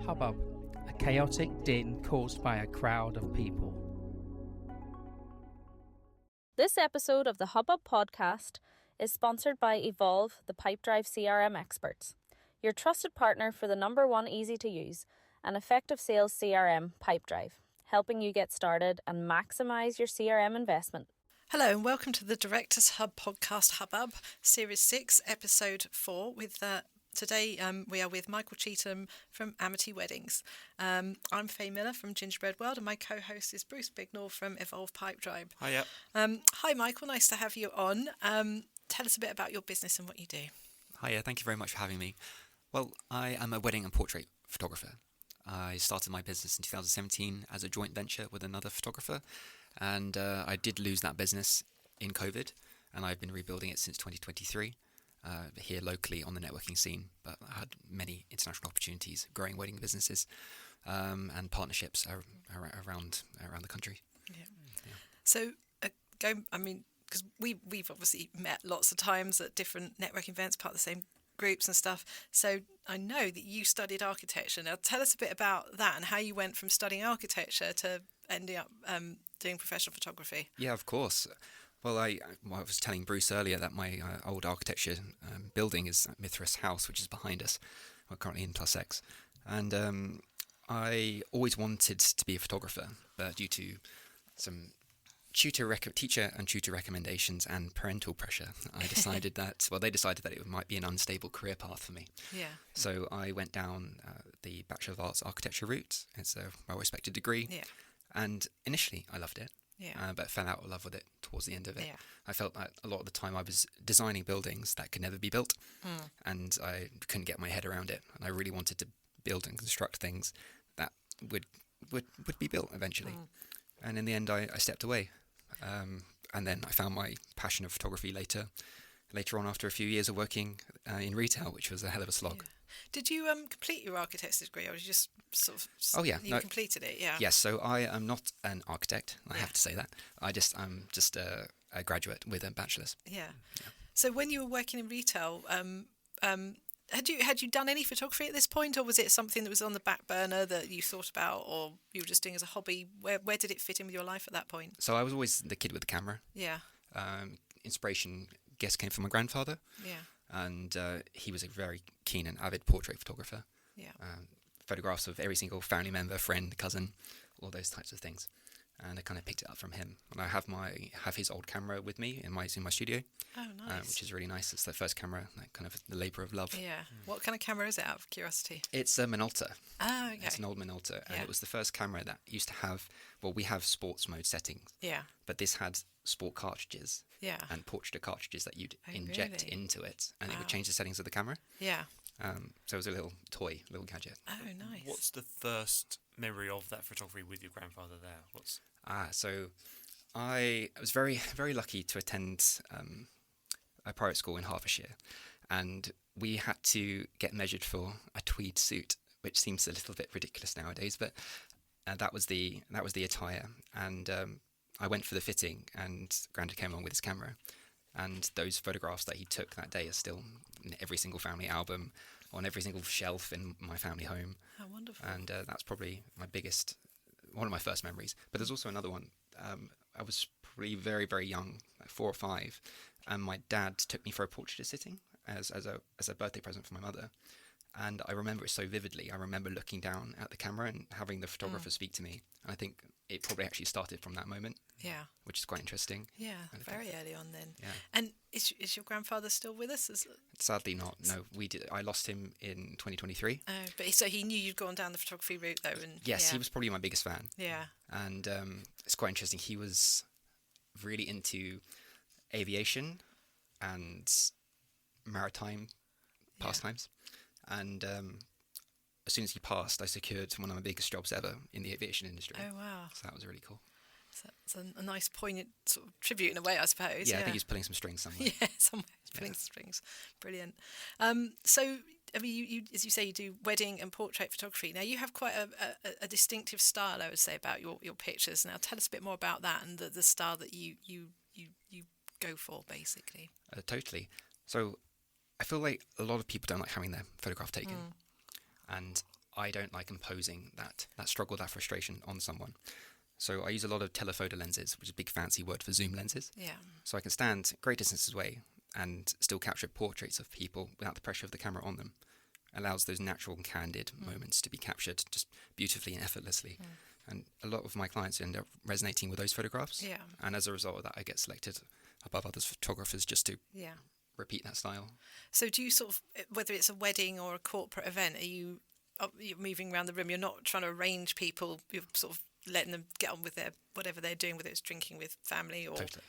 Hubbub, a chaotic din caused by a crowd of people. This episode of the Hubbub podcast is sponsored by Evolve, the Pipedrive CRM experts, your trusted partner for the #1 easy-to-use and effective sales CRM, Pipedrive, helping you get started and maximise your CRM investment. Hello and welcome to the Directors Hub podcast Hubbub, Series 6, Episode 4. Today we are with Michael Cheetham from Amity Weddings. I'm Faye Miller from Gingerbread World and my co-host is Bruce Bignall from Evolve Pipedrive. Hiya. Hi Michael, nice to have you on. Tell us a bit about your business and what you do. Hiya, thank you very much for having me. Well, I am a wedding and portrait photographer. I started my business in 2017 as a joint venture with another photographer, and I did lose that business in COVID, and I've been rebuilding it since 2023 here locally on the networking scene. But I had many international opportunities, growing wedding businesses and partnerships around the country. Yeah. So, because we've obviously met lots of times at different networking events, part of the same groups and stuff. So I know that you studied architecture. Now tell us a bit about that and how you went from studying architecture to ending up doing professional photography. Yeah, of course. Well, I was telling Bruce earlier that my old architecture building is Mithras House, which is behind us. We're currently in Plus X. And I always wanted to be a photographer, but due to some teacher and tutor recommendations and parental pressure, I decided they decided that it might be an unstable career path for me. Yeah. So I went down the Bachelor of Arts Architecture route. It's a well-respected degree. Yeah. And initially I loved it. Yeah. But fell out of love with it towards the end of it. Yeah. I felt that a lot of the time I was designing buildings that could never be built, and I couldn't get my head around it. And I really wanted to build and construct things that would be built eventually. And in the end, I stepped away. And then I found my passion of photography later on after a few years of working in retail, which was a hell of a slog. Yeah. Did you complete your architect's degree, or did you just sort of... Oh, yeah. You completed it, yeah. Yes, so I am not an architect, I have to say that. I'm just a graduate with a bachelor's. Yeah. So when you were working in retail, had you done any photography at this point, or was it something that was on the back burner that you thought about, or you were just doing as a hobby? Where did it fit in with your life at that point? So I was always the kid with the camera. Yeah. Inspiration, guess, came from my grandfather. Yeah. And he was a very keen and avid portrait photographer. Yeah. Photographs of every single family member, friend, cousin, all those types of things. And I kind of picked it up from him. And I have his old camera with me in my studio. Oh, nice. Which is really nice. It's the first camera, like kind of the labour of love. Yeah. What kind of camera is it, out of curiosity? It's a Minolta. Oh, okay. It's an old Minolta. And it was the first camera that used to have, we have sports mode settings. Yeah. But this had sport cartridges. Yeah. And portrait cartridges that you'd inject into it. And it would change the settings of the camera. Yeah. So it was a little little gadget. Oh, nice. What's the first memory of that photography with your grandfather there? So I was very, very lucky to attend a private school in Hertfordshire, and we had to get measured for a tweed suit, which seems a little bit ridiculous nowadays, but that was the attire. And I went for the fitting, and Grandad came along with his camera, and those photographs that he took that day are still in every single family album, on every single shelf in my family home. How wonderful. And that's probably one of my first memories. But there's also another one. I was probably very, very young, like 4 or 5, and my dad took me for a portrait sitting as a birthday present for my mother. And I remember it so vividly. I remember looking down at the camera and having the photographer speak to me. And I think it probably actually started from that moment. Yeah. Which is quite interesting. Yeah, very early on then. Yeah. And is your grandfather still with us? Sadly not. No, I lost him in 2023. Oh, but so he knew you'd gone down the photography route though? And yes, he was probably my biggest fan. Yeah. And it's quite interesting. He was really into aviation and maritime pastimes. And as soon as he passed, I secured one of my biggest jobs ever in the aviation industry. Oh, wow. So that was really cool. So it's a nice poignant sort of tribute in a way, I suppose. Yeah, I think he's pulling some strings somewhere. Yeah, somewhere he's pulling some strings. Brilliant. So, I mean, you as you say, you do wedding and portrait photography. Now, you have quite a distinctive style, I would say, about your pictures. Now, tell us a bit more about that and the style that you go for, basically. Totally. So I feel like a lot of people don't like having their photograph taken. And I don't like imposing that struggle, that frustration on someone. So I use a lot of telephoto lenses, which is a big fancy word for zoom lenses. Yeah. So I can stand great distances away and still capture portraits of people without the pressure of the camera on them. Allows those natural and candid moments to be captured just beautifully and effortlessly. And a lot of my clients end up resonating with those photographs. Yeah. And as a result of that, I get selected above other photographers just to repeat that style. So do you sort of, whether it's a wedding or a corporate event, you're moving around the room, you're not trying to arrange people, you're sort of letting them get on with whatever they're doing, whether it's drinking with family or Totally.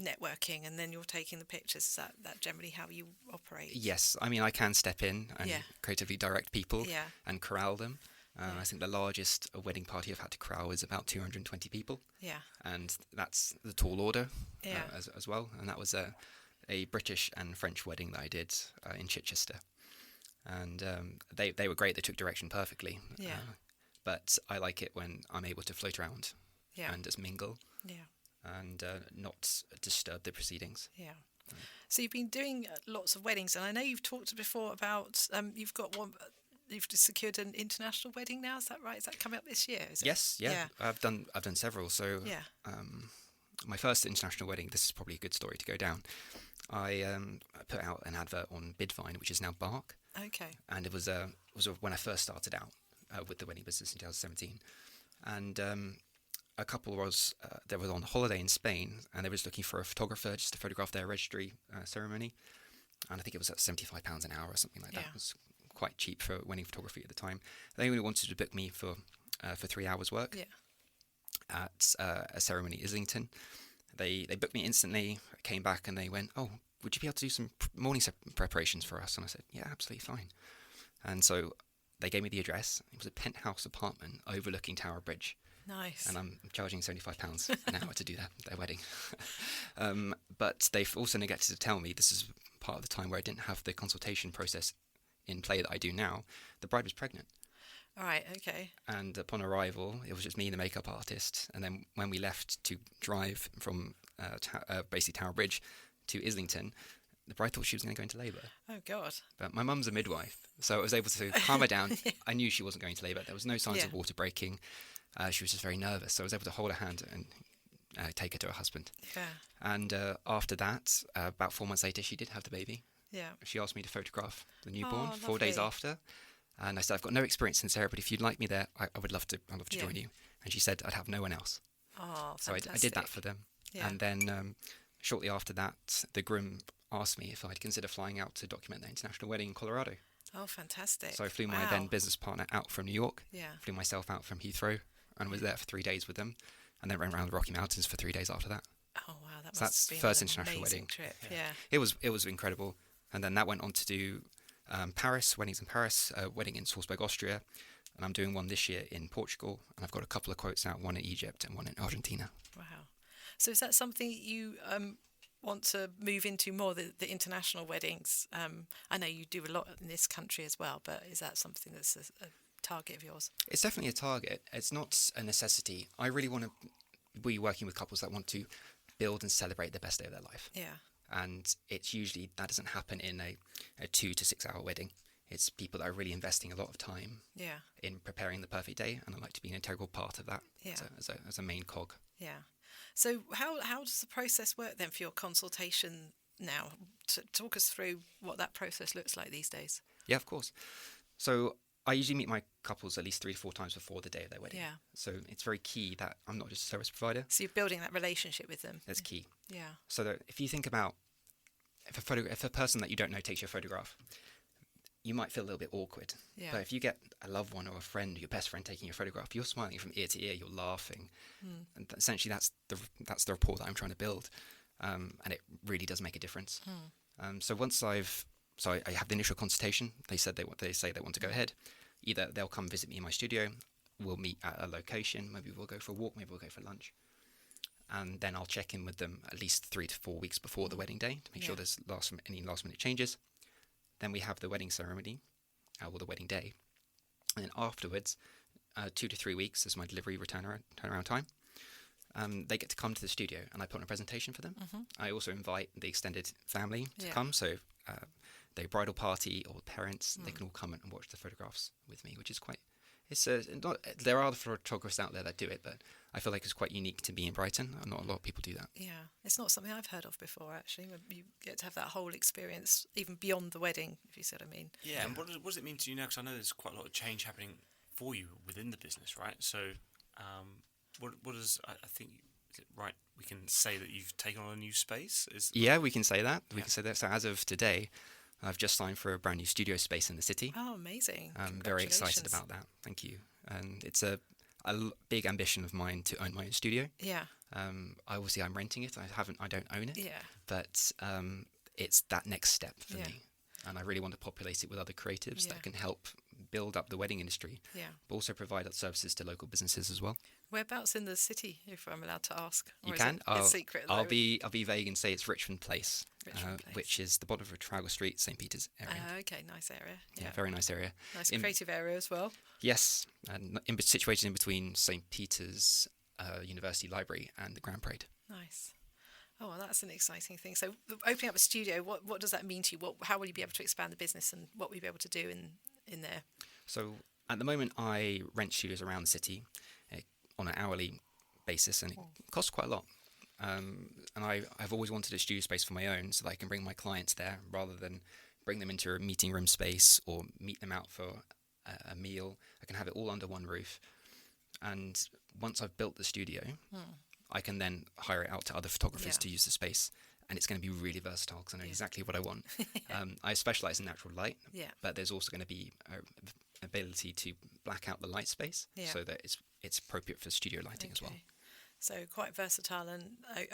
Networking, and then you're taking the pictures. Is that generally how you operate? Yes, I mean, I can step in and creatively direct people and corral them. I think the largest wedding party I've had to corral is about 220 people. Yeah. And that's the tall order as well. And that was a British and French wedding that I did in Chichester. And they were great. They took direction perfectly. Yeah. But I like it when I'm able to float around and just mingle. Yeah. And not disturb the proceedings. Yeah. So you've been doing lots of weddings, and I know you've talked before about you've got one. You've just secured an international wedding now. Is that right? Is that coming up this year? Yes. Yeah. I've done several. So my first international wedding. This is probably a good story to go down. I put out an advert on Bidvine, which is now Bark. Okay. And it was when I first started out with the wedding business in 2017, and a couple was they were on holiday in Spain, and they were just looking for a photographer just to photograph their registry ceremony, and I think it was at £75 an hour or something like that. It was quite cheap for wedding photography at the time. They only wanted to book me for 3 hours work at a ceremony in Islington. They booked me instantly. I came back and they went, "Oh, would you be able to do some morning preparations for us?" And I said, "Yeah, absolutely fine." And so they gave me the address. It was a penthouse apartment overlooking Tower Bridge. Nice. And I'm charging £75 an hour to do their wedding. But they've also neglected to tell me, this is part of the time where I didn't have the consultation process in play that I do now. The bride was pregnant. All right, okay. And upon arrival, it was just me and the makeup artist. And then when we left to drive from basically Tower Bridge to Islington, the bride thought she was going to go into labour. Oh, God. But my mum's a midwife, so I was able to calm her down. I knew she wasn't going to labour. There was no signs of water breaking. She was just very nervous, so I was able to hold her hand and take her to her husband. Yeah. And after that, about 4 months later, she did have the baby. Yeah. She asked me to photograph the newborn 4 days after. And I said, "I've got no experience in this area, but if you'd like me there, I would love to. I'd love to join you." And she said, "I'd have no one else." Oh, so I did that for them. Yeah. And then shortly after that, the groom asked me if I'd consider flying out to document their international wedding in Colorado. Oh, fantastic. So I flew my then business partner out from New York, flew myself out from Heathrow, and was there for 3 days with them, and then ran around the Rocky Mountains for 3 days after that. Oh, wow. That so must that's have been first an international wedding trip. Yeah. It was incredible. And then that went on to do Paris, weddings in Paris, a wedding in Salzburg, Austria, and I'm doing one this year in Portugal, and I've got a couple of quotes out, one in Egypt and one in Argentina. Wow. So is that something you want to move into more, the international weddings? I know you do a lot in this country as well, but is that something that's a target of yours? It's definitely a target. It's not a necessity. I really want to be working with couples that want to build and celebrate the best day of their life. Yeah. And it's usually, that doesn't happen in a 2 to 6 hour wedding. It's people that are really investing a lot of time in preparing the perfect day, and I like to be an integral part of that as a main cog. Yeah. So how does the process work then for your consultation now? Talk us through what that process looks like these days. Yeah, of course. So I usually meet my couples at least 3 to 4 times before the day of their wedding. Yeah. So it's very key that I'm not just a service provider. So you're building that relationship with them. That's key. Yeah. So that if you think about if a person that you don't know takes your photograph, you might feel a little bit awkward. Yeah. But if you get a loved one or a friend, your best friend taking your photograph, you're smiling from ear to ear, you're laughing. And essentially that's the rapport that I'm trying to build. And it really does make a difference. So once I have the initial consultation, they say they want to go ahead. Either they'll come visit me in my studio, we'll meet at a location, maybe we'll go for a walk, maybe we'll go for lunch. And then I'll check in with them at least 3 to 4 weeks before the wedding day to make sure there's any last minute changes. Then we have the wedding ceremony, or the wedding day. And then afterwards, 2 to 3 weeks is my delivery turnaround time. They get to come to the studio and I put on a presentation for them. I also invite the extended family to come. So the bridal party or parents, they can all come and watch the photographs with me, which is quite. There are the photographers out there that do it, but I feel like it's quite unique to be in Brighton. Not a lot of people do that. Yeah, it's not something I've heard of before, actually. You get to have that whole experience, even beyond the wedding, if you see what I mean. Yeah, and what does it mean to you now? Because I know there's quite a lot of change happening for you within the business, right? So, what is, I think, is it right, we can say that you've taken on a new space? Yeah, we can say that. We can say that. So as of today, I've just signed for a brand new studio space in the city. Oh, amazing. I'm very excited about that. Thank you. And it's a big ambition of mine to own my own studio. Yeah. Obviously, I'm renting it. I don't own it. Yeah. But it's that next step for me. And I really want to populate it with other creatives that can help build up the wedding industry. Yeah. But also provide services to local businesses as well. Whereabouts in the city, if I'm allowed to ask? You can. It's secret. I'll be vague and say it's Richmond Place, Richmond Place. which is the bottom of Trafalgar Street, St Peter's area. Okay, nice area. Yeah, very nice area. Nice creative area as well. Yes, and situated in between St Peter's University Library and the Grand Parade. Nice. Oh, well, that's an exciting thing. So, opening up a studio, what does that mean to you? How will you be able to expand the business, and what will you be able to do in there? So, at the moment, I rent studios around the city on an hourly basis, and it costs quite a lot. And I've always wanted a studio space for my own, so that I can bring my clients there rather than bring them into a meeting room space or meet them out for a meal. I can have it all under one roof. And once I've built the studio, I can then hire it out to other photographers to use the space. And it's going to be really versatile because I know exactly what I want. I specialize in natural light, but there's also going to be an ability to black out the light space so that it's appropriate for studio lighting as well. So quite versatile and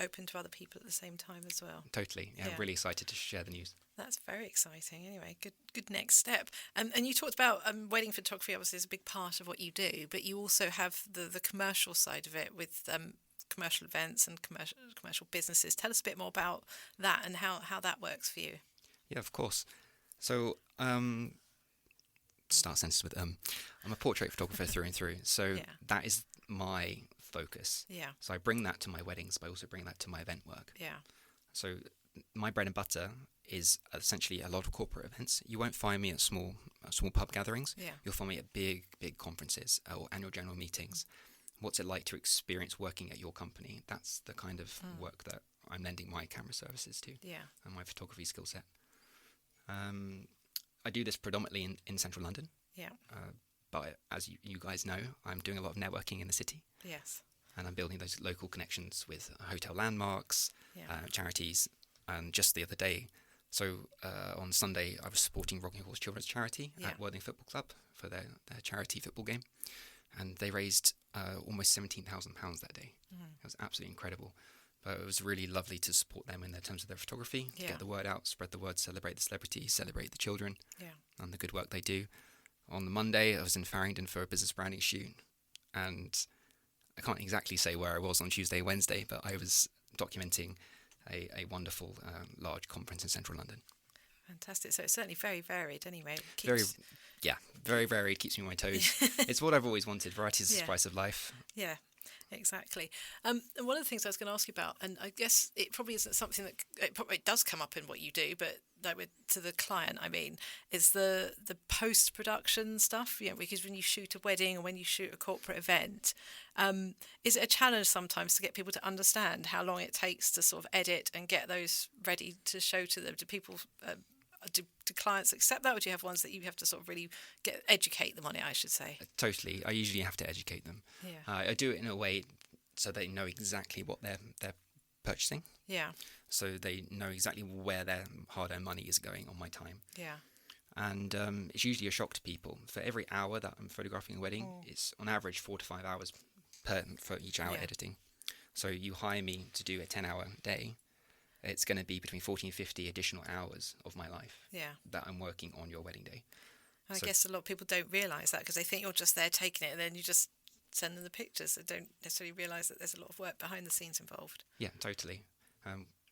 open to other people at the same time as well. Totally. Yeah, I'm really excited to share the news. That's very exciting. Anyway, good next step. And you talked about wedding photography obviously is a big part of what you do, but you also have the commercial side of it with commercial events and commercial businesses. Tell us a bit more about that and how that works for you. Yeah, of course. So, start a sentence with I'm a portrait photographer through and through. So that is my focus. Yeah. So I bring that to my weddings, but I also bring that to my event work. Yeah. So my bread and butter is essentially a lot of corporate events. You won't find me at small pub gatherings. Yeah. You'll find me at big conferences or annual general meetings. What's it like to experience working at your company? That's the kind of work that I'm lending my camera services to. Yeah. And my photography skill set. I do this predominantly in central London. Yeah. But as you guys know, I'm doing a lot of networking in the city. Yes. And I'm building those local connections with hotel landmarks, charities. And just the other day, on Sunday, I was supporting Rocking Horse Children's Charity at Worthing Football Club for their charity football game. And they raised almost £17,000 that day. It was absolutely incredible. But it was really lovely to support them in terms of their photography, get the word out, spread the word, celebrate the celebrities, celebrate the children, and the good work they do. On the Monday, I was in Farringdon for a business branding shoot, and I can't exactly say where I was on Tuesday and Wednesday, but I was documenting a wonderful large conference in central London. Fantastic. So it's certainly very varied anyway. Very varied, keeps me on my toes. It's what I've always wanted. Variety is the spice of life. Yeah. Exactly. And one of the things I was going to ask you about, and I guess it probably isn't something that it does come up in what you do, but to the client, I mean, is the post-production stuff. Because when you shoot a wedding or when you shoot a corporate event, is it a challenge sometimes to get people to understand how long it takes to sort of edit and get those ready to show to them? Do people do clients accept that, or do you have ones that you have to sort of really educate them on it, I should say? Totally. I usually have to educate them. Yeah. I do it in a way so they know exactly what they're purchasing. Yeah. So they know exactly where their hard-earned money is going on my time. Yeah. And it's usually a shock to people. For every hour that I'm photographing a wedding, it's on average 4 to 5 hours for each hour editing. So you hire me to do a 10-hour day, it's going to be between 40 and 50 additional hours of my life that I'm working on your wedding day. And I guess a lot of people don't realise that because they think you're just there taking it and then you just send them the pictures. They don't necessarily realise that there's a lot of work behind the scenes involved. Yeah, totally.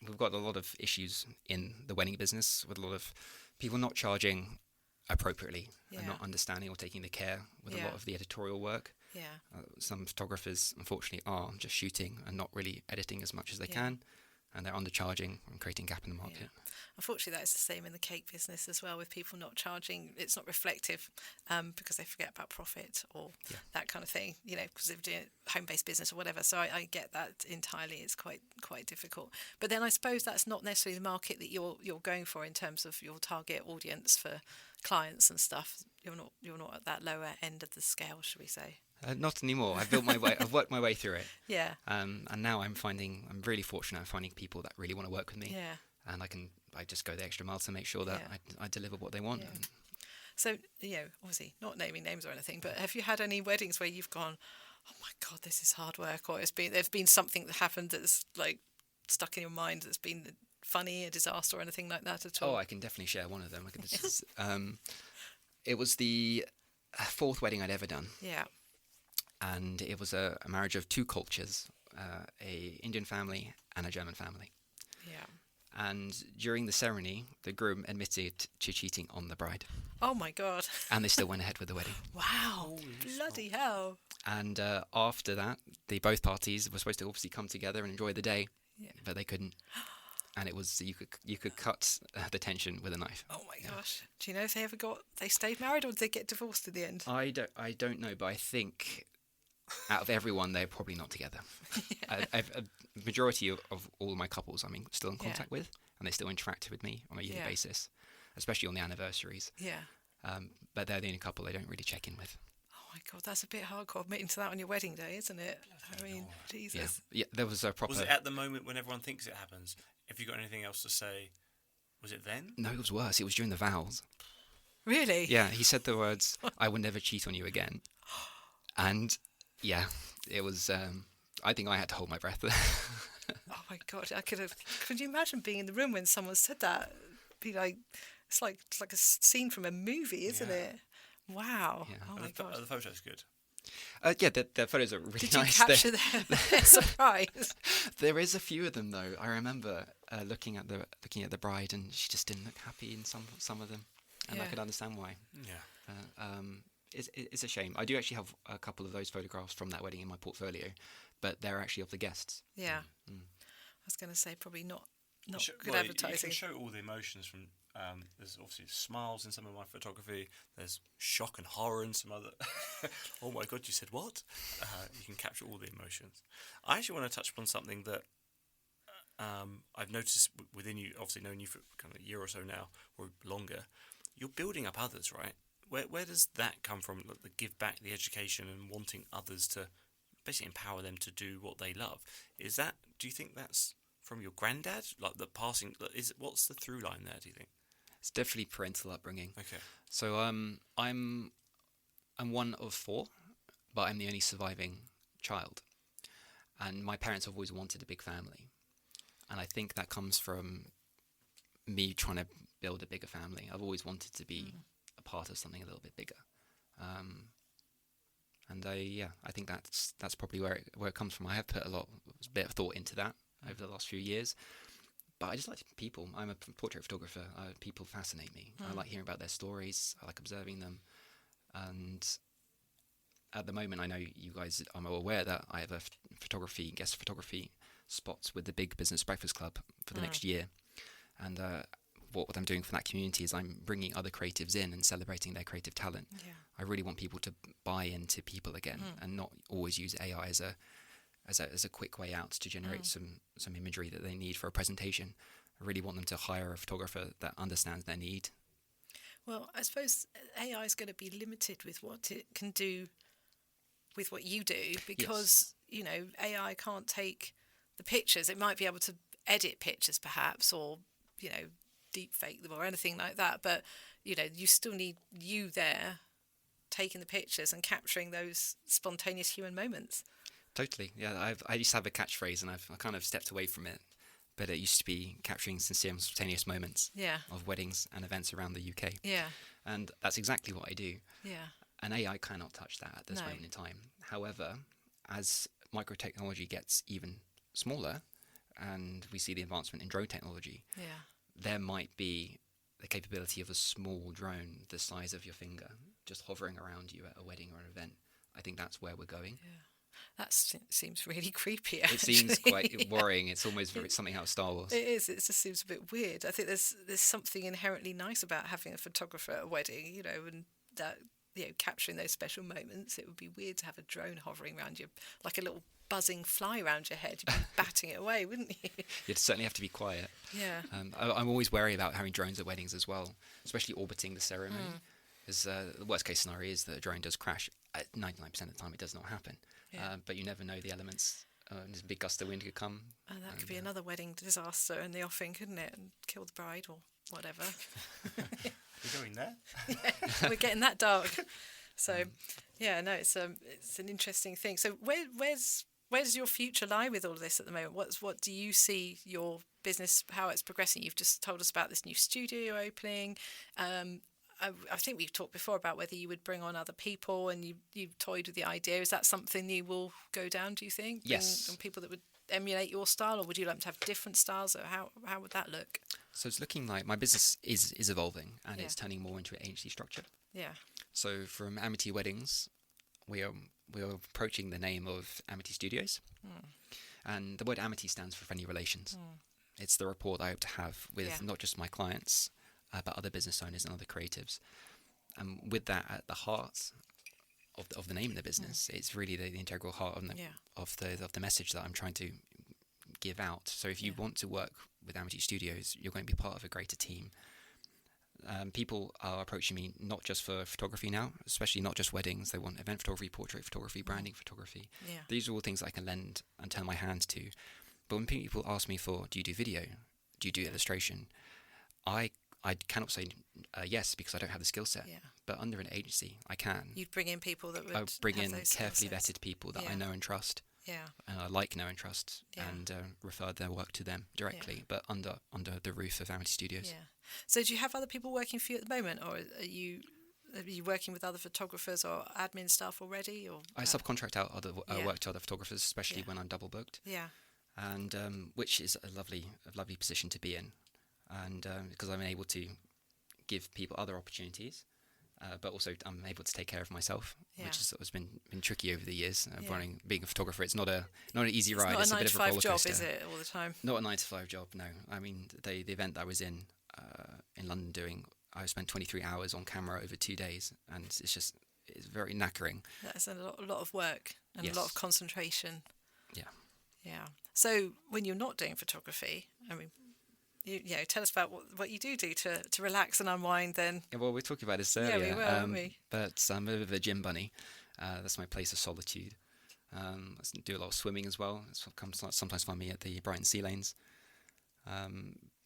We've got a lot of issues in the wedding business with a lot of people not charging appropriately and not understanding or taking the care with a lot of the editorial work. Yeah. Some photographers, unfortunately, are just shooting and not really editing as much as they can. and they're undercharging and creating gap in the market. Yeah. Unfortunately, that is the same in the cake business as well, with people not charging. It's not reflective because they forget about profit or that kind of thing, because they're doing home-based business or whatever. So I get that entirely. It's quite difficult. But then I suppose that's not necessarily the market that you're going for in terms of your target audience for clients and stuff. You're not at that lower end of the scale, should we say? Not anymore. I've built my way. I've worked my way through it. Yeah. And now I'm really fortunate. I'm finding people that really want to work with me. Yeah. And I just go the extra mile to make sure that I deliver what they want. Yeah. So, obviously not naming names or anything, but have you had any weddings where you've gone, oh my God, this is hard work, or there's been something that happened that's like stuck in your mind that's been funny, a disaster, or anything like that at all? Oh, I can definitely share one of them. It was the fourth wedding I'd ever done. Yeah. And it was a marriage of two cultures, a Indian family and a German family. Yeah. And during the ceremony, the groom admitted to cheating on the bride. Oh my God. And they still went ahead with the wedding. Wow. Bloody hell. And after that, both parties were supposed to obviously come together and enjoy the day, but they couldn't. And it was you could cut the tension with a knife. Oh my gosh! Do you know if they stayed married, or did they get divorced in the end? I don't know, but I think out of everyone, they're probably not together. I've a majority of all my couples I'm still in contact with, and they still interact with me on a yearly basis, especially on the anniversaries. Yeah. But they're the only couple they don't really check in with. Oh my God, that's a bit hardcore admitting to that on your wedding day, isn't it? I mean, Jesus. Yeah, there was a proper... Was it at the moment when everyone thinks it happens? Have you got anything else to say? Was it then? No, it was worse. It was during the vows. Really? Yeah, he said the words, "I will never cheat on you again." And, yeah, it was... I think I had to hold my breath. Oh my God, could you imagine being in the room when someone said that? Be like, it's like a scene from a movie, isn't it? Wow. Yeah. Oh my God. Are the photos good? Yeah, the photos are really nice. Did you capture their surprise? There is a few of them though. I remember looking at the bride, and she just didn't look happy in some of them, and I could understand why. Yeah. It's a shame. I do actually have a couple of those photographs from that wedding in my portfolio, but they're actually of the guests. Yeah. I was going to say probably not good advertising. You can show all the emotions from. There's obviously smiles in some of my photography. There's shock and horror in some other. Oh my God, you said what? You can capture all the emotions. I actually want to touch upon something that I've noticed within you. Obviously, knowing you for kind of a year or so now, or longer, you're building up others, right? Where does that come from? The give back, the education, and wanting others to basically empower them to do what they love. Do you think that's from your granddad? Like the passing, what's the through line there, do you think? It's definitely parental upbringing. Okay. So I'm one of four, but I'm the only surviving child. And my parents have always wanted a big family. And I think that comes from me trying to build a bigger family. I've always wanted to be a part of something a little bit bigger. And I think that's probably where it comes from. I have put a bit of thought into that over the last few years. But I just like people. I'm a portrait photographer. People fascinate me. I like hearing about their stories. I like observing them. And at the moment, I know you guys are aware that I have a guest photography spots with the Big Business Breakfast Club for the next year. And what I'm doing for that community is I'm bringing other creatives in and celebrating their creative talent. Yeah. I really want people to buy into people again and not always use AI as a quick way out to generate some imagery that they need for a presentation. I really want them to hire a photographer that understands their need. Well, I suppose AI is going to be limited with what it can do with what you do because, AI can't take the pictures. It might be able to edit pictures perhaps or, deep fake them or anything like that. But, you still need you there taking the pictures and capturing those spontaneous human moments. Totally, yeah. I used to have a catchphrase, and I kind of stepped away from it. But it used to be capturing sincere and spontaneous moments of weddings and events around the UK. Yeah, and that's exactly what I do. Yeah, and AI cannot touch that at this moment in time. However, as microtechnology gets even smaller, and we see the advancement in drone technology, there might be the capability of a small drone the size of your finger just hovering around you at a wedding or an event. I think that's where we're going. Yeah. That seems really creepy, It seems actually. quite Yeah. worrying. It's almost something out of Star Wars. It is. It just seems a bit weird. I think there's something inherently nice about having a photographer at a wedding, and that capturing those special moments. It would be weird to have a drone hovering around you, like a little buzzing fly around your head. You'd be batting it away, wouldn't you? You'd certainly have to be quiet. Yeah. I'm always wary about having drones at weddings as well, especially orbiting the ceremony. Because the worst case scenario is that a drone does crash. 99% of the time, it does not happen. Yeah. But you never know the elements. There's a big gust of wind could come. And that could be another wedding disaster in the offing, couldn't it? And kill the bride or whatever. We're going there. Yeah, we're getting that dark. So, yeah, no, it's an interesting thing. So, where's your future lie with all of this at the moment? What do you see your business, how it's progressing? You've just told us about this new studio you're opening. I think we've talked before about whether you would bring on other people, and you've toyed with the idea. Is that something you will go down, do you think? Yes. Bring on people that would emulate your style, or would you like to have different styles? Or how would that look? So it's looking like my business is evolving, and Yeah. it's turning more into an agency structure. Yeah. So from Amity Weddings, we are approaching the name of Amity Studios. And the word Amity stands for friendly relations. It's the rapport that I hope to have with not just my clients, but other business owners and other creatives. And with that at the heart of the name of the business, it's really the integral heart of the message that I'm trying to give out. So if you want to work with Amity Studios, you're going to be part of a greater team. People are approaching me not just for photography now, especially not just weddings. They want event photography, portrait photography, branding photography. Yeah. These are all things I can lend and turn my hand to. But when people ask me for, do you do video? Do you do illustration? I cannot say yes, because I don't have the skill set. Yeah. But under an agency, I can. You'd bring in people that would I bring have in those skill carefully sets. vetted people that I Yeah. know and trust. Yeah. And I like, know and trust, Yeah. and refer their work to them directly, but under the roof of Amity Studios. Yeah. So do you have other people working for you at the moment, or are you working with other photographers or admin staff already? Or I subcontract out other work to other photographers, especially Yeah. when I'm double booked, Yeah. and which is a lovely position to be in, and because I'm able to give people other opportunities, but also I'm able to take care of myself, Yeah. which has been tricky over the years. Yeah. Being a photographer, it's not an easy It's ride. not It's a a bit of a 9-to-5 roller job, coaster. is it, all the time? Not a 9-to-5 job, no. I mean, the event that I was in London doing, I spent 23 hours on camera over 2 days, and it's very knackering. That's a lot of work and a lot of Yes. concentration. Yeah. Yeah. So when you're not doing photography, I mean, you tell us about what you do to relax and unwind then. Yeah, well, we were talking about this Yeah, earlier. we were, weren't we? But I'm a bit of a gym bunny. That's my place of solitude. I do a lot of swimming as well. Sometimes find me at the Brighton Sea Lanes.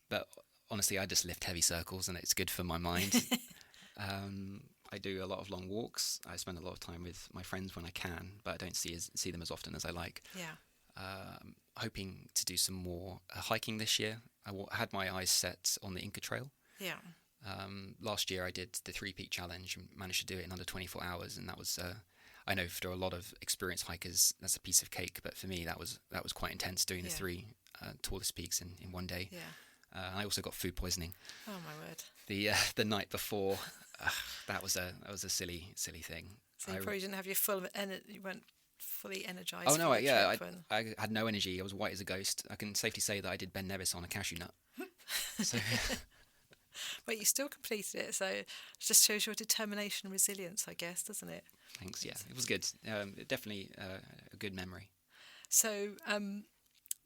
But honestly, I just lift heavy circles, and it's good for my mind. I do a lot of long walks. I spend a lot of time with my friends when I can, but I don't see them as often as I like. Yeah. Hoping to do some more hiking this year. I had my eyes set on the Inca Trail. Yeah. Last year I did the 3-peak challenge and managed to do it in under 24 hours, and that was I know for a lot of experienced hikers that's a piece of cake, but for me that was quite intense, doing the 3 tallest peaks in one day. Yeah. I also got food poisoning Oh my word. the night before. That was a silly thing. So you probably didn't have your full you weren't fully energized. Oh no, for the trip when- I had no energy. I was white as a ghost. I can safely say that I did Ben Nevis on a cashew nut. So But you still completed it, so it just shows your determination and resilience, I guess, doesn't it? thanks. Yeah, it was good. Definitely a good memory. So,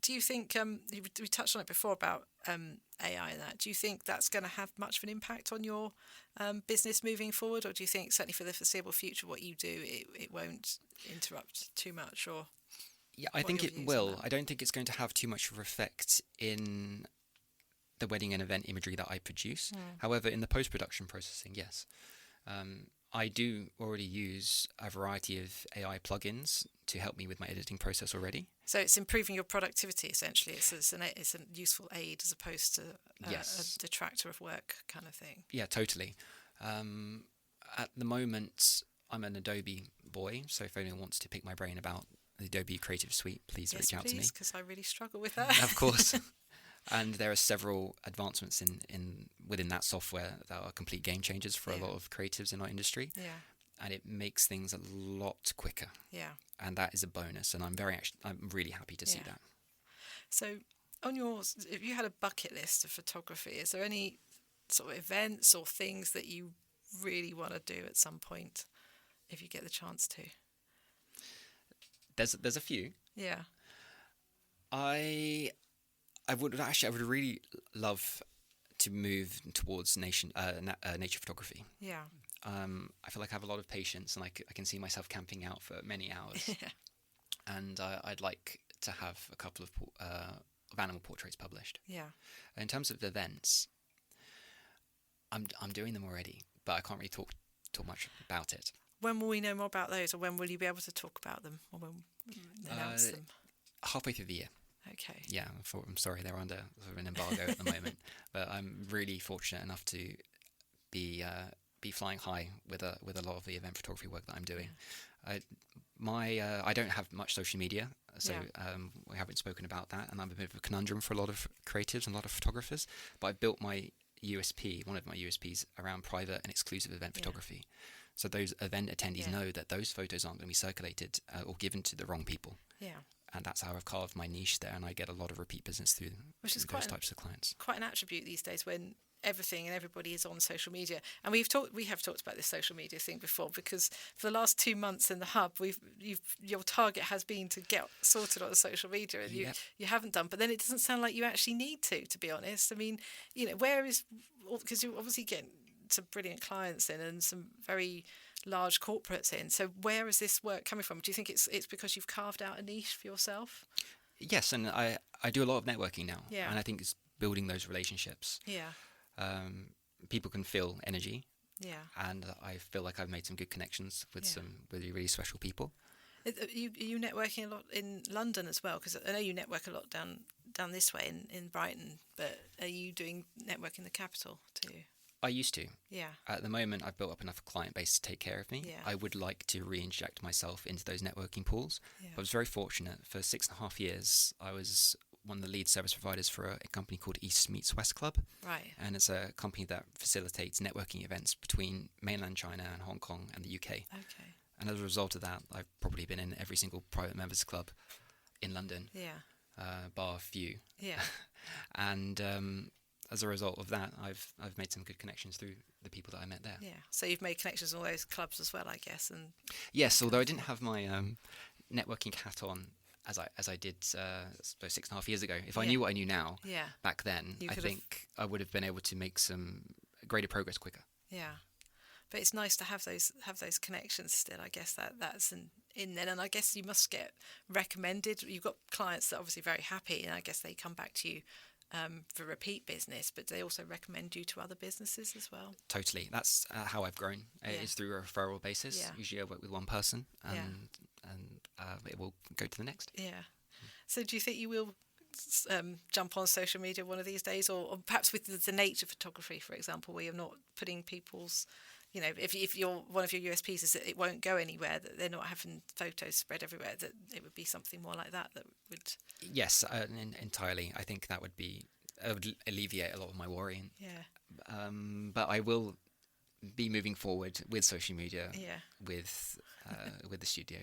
do you think we touched on it before about AI and that? Do you think that's going to have much of an impact on your business moving forward, or do you think certainly for the foreseeable future, what you do it won't interrupt too much? Or Yeah, I what think your it views on will. that? I don't think it's going to have too much of an effect in the wedding and event imagery that I produce. However, in the post-production processing, yes. I do already use a variety of AI plugins to help me with my editing process already. So it's improving your productivity essentially. It's a useful aid as opposed to Yes. a detractor of work kind of thing. Yeah, totally. At the moment, I'm an Adobe boy, so if anyone wants to pick my brain about the Adobe Creative Suite, please reach out to me. because I really struggle with that. Of course. And there are several advancements within that software that are complete game changers for a lot of creatives in our industry. Yeah. and it makes things a lot quicker. Yeah. And that is a bonus, and I'm really happy to see Yeah. that. So, on yours, if you had a bucket list of photography, is there any sort of events or things that you really want to do at some point, if you get the chance to? There's a few. Yeah. I would really love to move towards nature photography. Yeah. I feel like I have a lot of patience, and I can see myself camping out for many hours. Yeah. And I'd like to have a couple of animal portraits published. Yeah. In terms of events, I'm doing them already, but I can't really talk much about it. When will we know more about those, or when will you be able to talk about them, or when announce them? Halfway through the year. Okay. Yeah, I'm sorry, they're under sort of an embargo at the moment, but I'm really fortunate enough to be flying high with a lot of the event photography work that I'm doing. I don't have much social media, so we haven't spoken about that, and I'm a bit of a conundrum for a lot of creatives and a lot of photographers. But I've built my USP, one of my USPs, around private and exclusive event photography. So those event attendees know that those photos aren't going to be circulated or given to the wrong people. Yeah. And that's how I've carved my niche there, and I get a lot of repeat business through those types of clients. Quite an attribute these days when everything and everybody is on social media. And we have talked about this social media thing before, because for the last 2 months in the hub, your target has been to get sorted on social media, and you haven't done. But then it doesn't sound like you actually need to be honest. I mean, because you obviously get some brilliant clients in and some very large corporates in. So where is this work coming from? Do you think it's because you've carved out a niche for yourself? Yes, and I do a lot of networking now. Yeah. And I think it's building those relationships. Yeah. People can feel energy. Yeah. And I feel like I've made some good connections with some really, really special people. Are you networking a lot in London as well? Because I know you network a lot down this way in Brighton, but are you doing network in the capital too? I used to. Yeah. At the moment, I've built up enough client base to take care of me. Yeah. I would like to re-inject myself into those networking pools. Yeah. I was very fortunate. For 6.5 years, I was one of the lead service providers for a company called East Meets West Club. Right. And it's a company that facilitates networking events between mainland China and Hong Kong and the UK. Okay. And as a result of that, I've probably been in every single private members club in London. Yeah. Bar a few. Yeah. And as a result of that, I've made some good connections through the people that I met there. Yeah. So you've made connections in all those clubs as well, I guess. And yes, although I didn't have my networking hat on as I did 6.5 years ago. If I knew what I knew now, back then, I think I would have been able to make some greater progress quicker. Yeah. But it's nice to have those connections still. I guess that's in there, and I guess you must get recommended. You've got clients that are obviously very happy, and I guess they come back to you for repeat business, but they also recommend you to other businesses as well. Totally. That's how I've grown. It's through a referral basis. Yeah. Usually I work with one person and it will go to the next. Yeah. So do you think you will jump on social media one of these days, or perhaps with the nature photography, for example, where you're not putting people's, if you're one of your USPs is that it won't go anywhere, that they're not having photos spread everywhere, that it would be something more like that would... Yes, entirely. I think that would alleviate a lot of my worry. Yeah. But I will be moving forward with social media. Yeah. With the studio.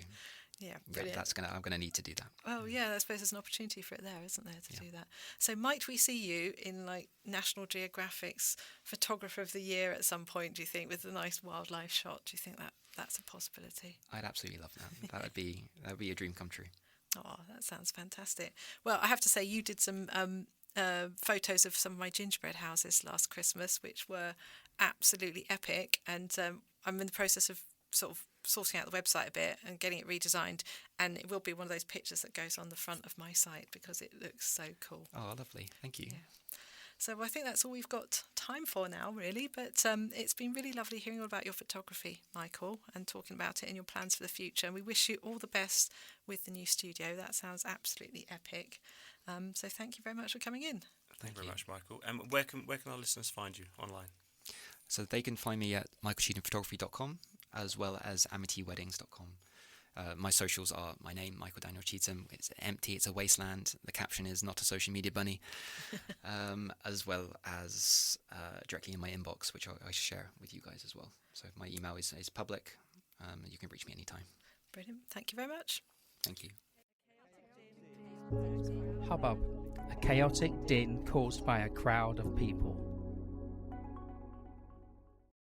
Yeah, brilliant. I'm gonna need to do that. Oh yeah, I suppose there's an opportunity for it there, isn't there, to do that? So might we see you in like National Geographic's Photographer of the Year at some point? Do you think, with a nice wildlife shot? Do you think that's a possibility? I'd absolutely love that. That would be a dream come true. Oh, that sounds fantastic. Well, I have to say you did some photos of some of my gingerbread houses last Christmas, which were absolutely epic, and I'm in the process of sort of sorting out the website a bit and getting it redesigned, and it will be one of those pictures that goes on the front of my site because it looks so cool. Oh, lovely. Thank you. Yeah. So I think that's all we've got time for now, really, but it's been really lovely hearing all about your photography, Michael, and talking about it and your plans for the future, and we wish you all the best with the new studio. That sounds absolutely epic. So thank you very much for coming in. Thank you very much, Michael. And where can our listeners find you online? So they can find me at michaelcheethamphotography.com as well as amityweddings.com. My socials are my name, Michael Daniel Cheetham. It's empty, it's a wasteland. The caption is not a social media bunny. As well as directly in my inbox, which I share with you guys as well. So my email is public, You can reach me anytime. Brilliant. Thank you very much. Thank you. Hubbub, a chaotic din caused by a crowd of people.